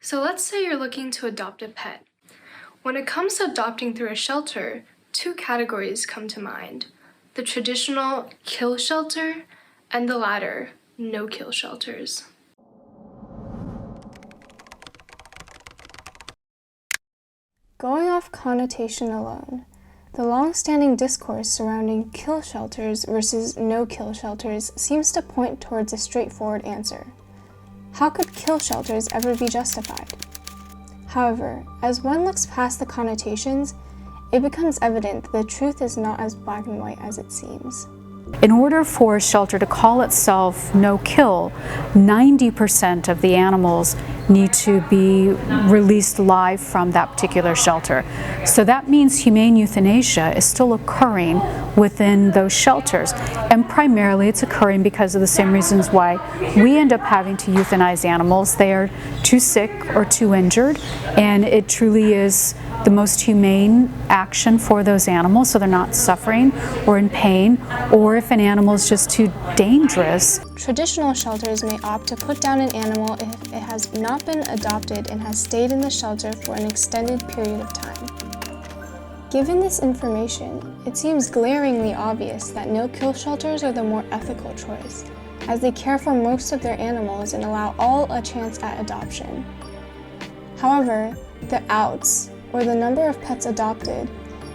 So let's say you're looking to adopt a pet. When it comes to adopting through a shelter, two categories come to mind: the traditional kill shelter and the latter, no-kill shelters. Going off connotation alone, the long-standing discourse surrounding kill shelters versus no-kill shelters seems to point towards a straightforward answer. How could kill shelters ever be justified? However, as one looks past the connotations, it becomes evident that the truth is not as black and white as it seems. In order for a shelter to call itself no-kill, 90% of the animals need to be released live from that particular shelter. So that means humane euthanasia is still occurring within those shelters. And primarily it's occurring because of the same reasons why we end up having to euthanize animals. They are too sick or too injured, and it truly is the most humane action for those animals, so they're not suffering or in pain, or if an animal is just too dangerous. Traditional shelters may opt to put down an animal if it has not been adopted and has stayed in the shelter for an extended period of time. Given this information, it seems glaringly obvious that no-kill shelters are the more ethical choice, as they care for most of their animals and allow all a chance at adoption. However, the outs, or the number of pets adopted,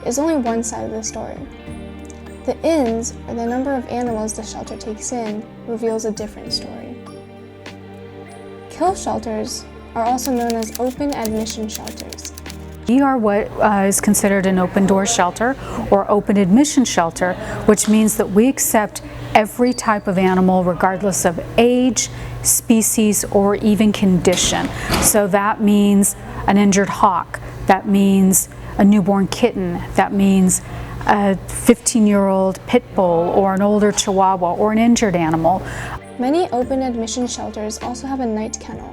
is only one side of the story. The ins, or the number of animals the shelter takes in, reveals a different story. Kill shelters are also known as open admission shelters. We are what is considered an open door shelter or open admission shelter, which means that we accept every type of animal regardless of age, species, or even condition. So that means an injured hawk, that means a newborn kitten, that means a 15-year-old pit bull or an older chihuahua or an injured animal. Many open admission shelters also have a night kennel,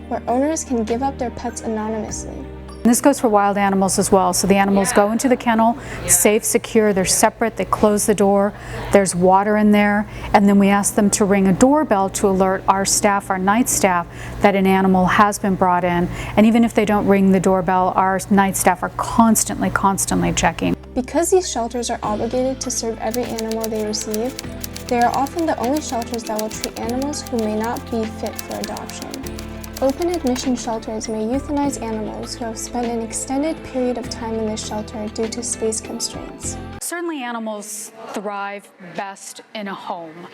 where owners can give up their pets anonymously. And this goes for wild animals as well. So the animals go into the kennel, safe, secure, they're separate, they close the door, there's water in there, and then we ask them to ring a doorbell to alert our staff, our night staff, that an animal has been brought in. And even if they don't ring the doorbell, our night staff are constantly checking. Because these shelters are obligated to serve every animal they receive, they are often the only shelters that will treat animals who may not be fit for adoption. Open admission shelters may euthanize animals who have spent an extended period of time in the shelter due to space constraints. Certainly animals thrive best in a home,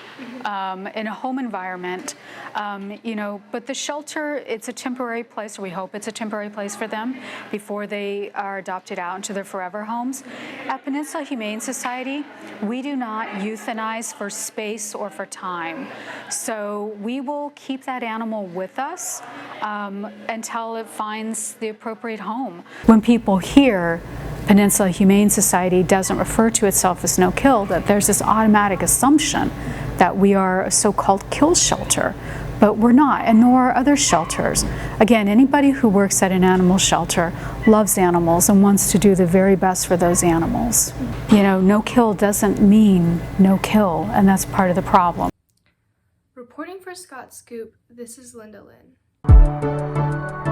environment, but the shelter, it's a temporary place, or we hope it's a temporary place for them before they are adopted out into their forever homes. At Peninsula Humane Society, we do not euthanize for space or for time. So we will keep that animal with us until it finds the appropriate home. When people hear Peninsula Humane Society doesn't refer to itself as no-kill, that there's this automatic assumption that we are a so-called kill shelter, but we're not, and nor are other shelters. Again, anybody who works at an animal shelter loves animals and wants to do the very best for those animals. No-kill doesn't mean no-kill, and that's part of the problem. Reporting for Scott Scoop, this is Linda Lynn.